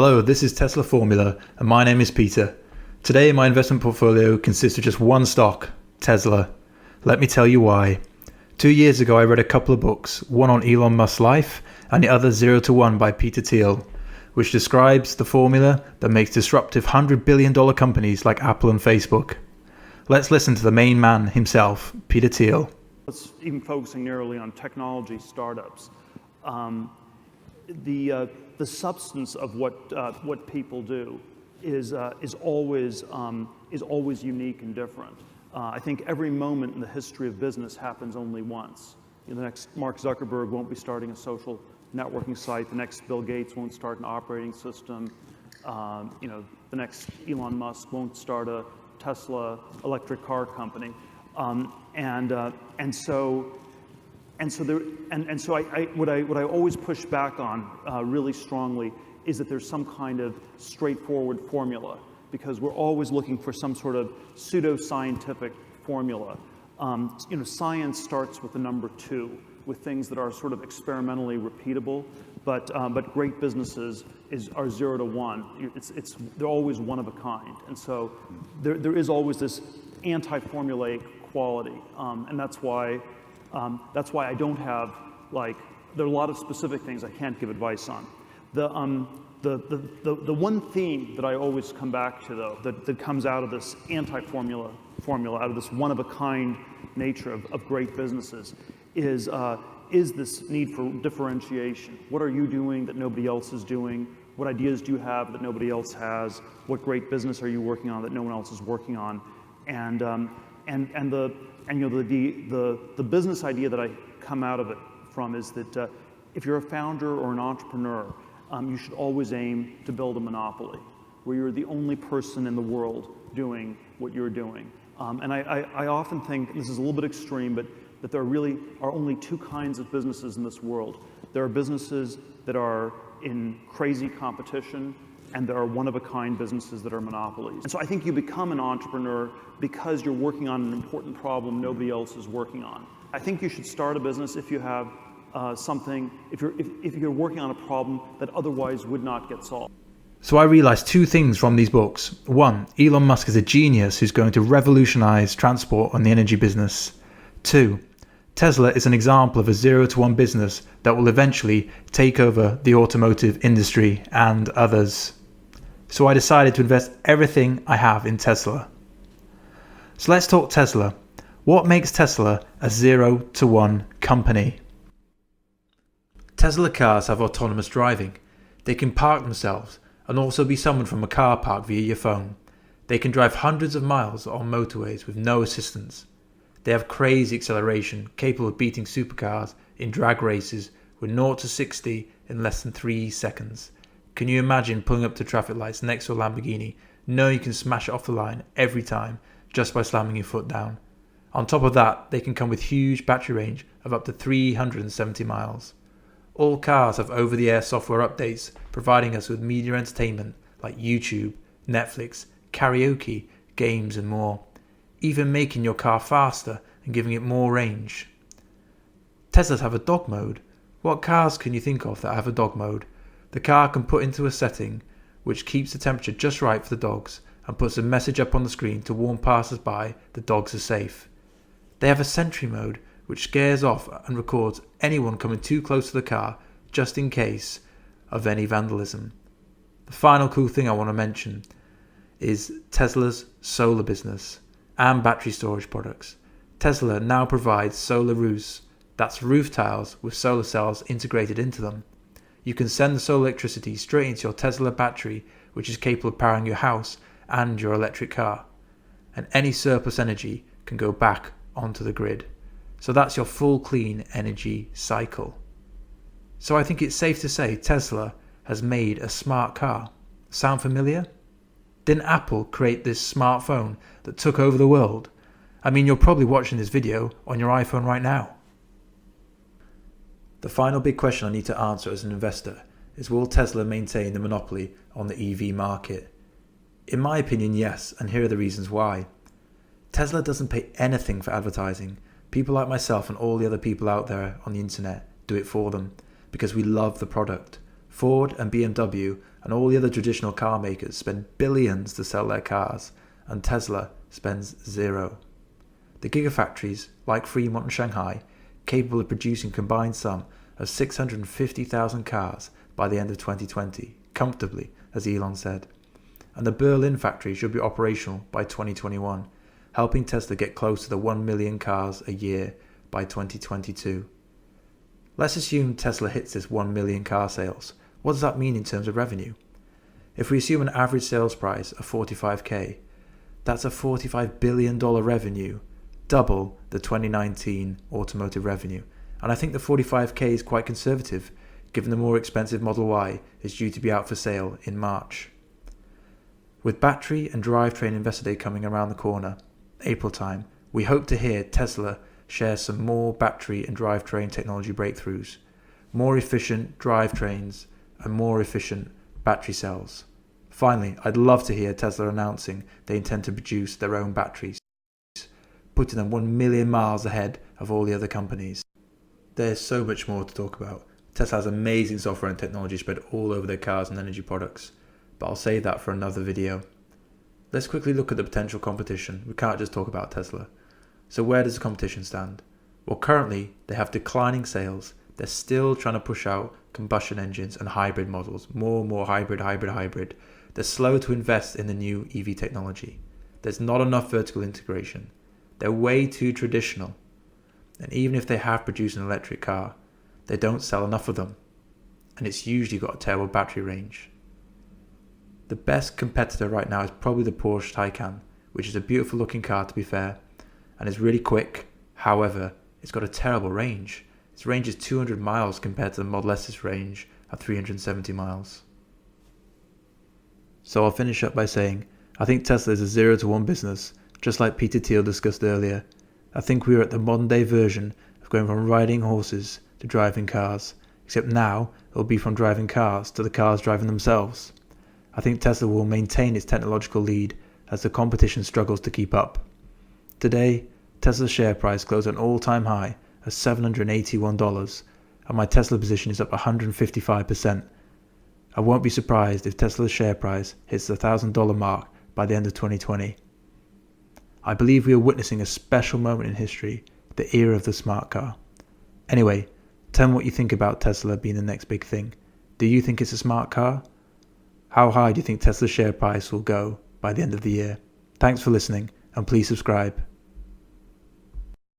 Hello, this is Tesla Formula, and my name is Peter. Today, my investment portfolio consists of just one stock, Tesla. Let me tell you why. 2 years ago, I read a couple of books, one on Elon Musk's life, and the other 0 to 1 by Peter Thiel, which describes the formula that makes disruptive $100 billion companies like Apple and Facebook. Let's listen to the main man himself, Peter Thiel. Let's even focusing narrowly on technology startups. The substance of what people do is always unique and different. I think every moment in the history of business happens only once. The next Mark Zuckerberg won't be starting a social networking site. The next Bill Gates won't start an operating system. The next Elon Musk won't start a Tesla electric car company. What I always push back on really strongly is that there's some kind of straightforward formula, because we're always looking for some sort of pseudo-scientific formula. Science starts with the number 2, with things that are sort of experimentally repeatable, but great businesses are 0 to 1. They're always one of a kind, and so there is always this anti-formulaic quality, and that's why I don't have, there are a lot of specific things I can't give advice on. The one theme that I always come back to, though, that comes out of this anti-formula, out of this one-of-a-kind nature of great businesses, is this need for differentiation. What are you doing that nobody else is doing? What ideas do you have that nobody else has? What great business are you working on that no one else is working on? And the business idea that I come out of it from is that if you're a founder or an entrepreneur, you should always aim to build a monopoly where you're the only person in the world doing what you're doing. And I often think, this is a little bit extreme, but that there really are only 2 kinds of businesses in this world. There are businesses that are in crazy competition, and there are one-of-a-kind businesses that are monopolies. And so I think you become an entrepreneur because you're working on an important problem nobody else is working on. I think you should start a business if you have if you're working on a problem that otherwise would not get solved. So I realized 2 things from these books. 1, Elon Musk is a genius who's going to revolutionize transport and the energy business. 2, Tesla is an example of a 0 to 1 business that will eventually take over the automotive industry and others. So I decided to invest everything I have in Tesla. So let's talk Tesla. What makes Tesla a 0 to 1 company? Tesla cars have autonomous driving. They can park themselves and also be summoned from a car park via your phone. They can drive hundreds of miles on motorways with no assistance. They have crazy acceleration, capable of beating supercars in drag races with 0 to 60 in less than 3 seconds. Can you imagine pulling up to traffic lights next to a Lamborghini, knowing you can smash it off the line every time just by slamming your foot down? On top of that, they can come with huge battery range of up to 370 miles. All cars have over-the-air software updates, providing us with media entertainment like YouTube, Netflix, karaoke, games and more, even making your car faster and giving it more range. Teslas have a dog mode. What cars can you think of that have a dog mode? The car can put into a setting which keeps the temperature just right for the dogs and puts a message up on the screen to warn passers-by the dogs are safe. They have a sentry mode which scares off and records anyone coming too close to the car just in case of any vandalism. The final cool thing I want to mention is Tesla's solar business and battery storage products. Tesla now provides solar roofs, that's roof tiles with solar cells integrated into them. You can send the solar electricity straight into your Tesla battery, which is capable of powering your house and your electric car. And any surplus energy can go back onto the grid. So that's your full clean energy cycle. So I think it's safe to say Tesla has made a smart car. Sound familiar? Didn't Apple create this smartphone that took over the world? I mean, you're probably watching this video on your iPhone right now. The final big question I need to answer as an investor is, will Tesla maintain the monopoly on the EV market? In my opinion, yes, and here are the reasons why. Tesla doesn't pay anything for advertising. People like myself and all the other people out there on the internet do it for them because we love the product. Ford and BMW and all the other traditional car makers spend billions to sell their cars, and Tesla spends zero. The gigafactories, like Fremont and Shanghai, capable of producing combined sum of 650,000 cars by the end of 2020, comfortably, as Elon said. And the Berlin factory should be operational by 2021, helping Tesla get close to the 1 million cars a year by 2022. Let's assume Tesla hits this 1 million car sales. What does that mean in terms of revenue? If we assume an average sales price of $45,000, that's a $45 billion revenue, double the 2019 automotive revenue. And I think the $45,000 is quite conservative, given the more expensive Model Y is due to be out for sale in March. With battery and drivetrain Investor Day coming around the corner, April time, we hope to hear Tesla share some more battery and drivetrain technology breakthroughs, more efficient drivetrains and more efficient battery cells. Finally, I'd love to hear Tesla announcing they intend to produce their own batteries, putting them 1 million miles ahead of all the other companies. There's so much more to talk about. Tesla has amazing software and technology spread all over their cars and energy products, but I'll save that for another video. Let's quickly look at the potential competition. We can't just talk about Tesla. So where does the competition stand? Well, currently they have declining sales. They're still trying to push out combustion engines and hybrid models, more and more hybrid. They're slow to invest in the new EV technology. There's not enough vertical integration. They're way too traditional. And even if they have produced an electric car, they don't sell enough of them. And it's usually got a terrible battery range. The best competitor right now is probably the Porsche Taycan, which is a beautiful looking car to be fair, and is really quick. However, it's got a terrible range. Its range is 200 miles compared to the Model S's range of 370 miles. So I'll finish up by saying, I think Tesla is a 0 to 1 business, just like Peter Thiel discussed earlier. I think we are at the modern day version of going from riding horses to driving cars, except now it will be from driving cars to the cars driving themselves. I think Tesla will maintain its technological lead as the competition struggles to keep up. Today, Tesla's share price closed an all-time high of $781, and my Tesla position is up 155%. I won't be surprised if Tesla's share price hits the $1,000 mark by the end of 2020. I believe we are witnessing a special moment in history, the era of the smart car. Anyway, tell me what you think about Tesla being the next big thing. Do you think it's a smart car? How high do you think Tesla's share price will go by the end of the year? Thanks for listening, and please subscribe.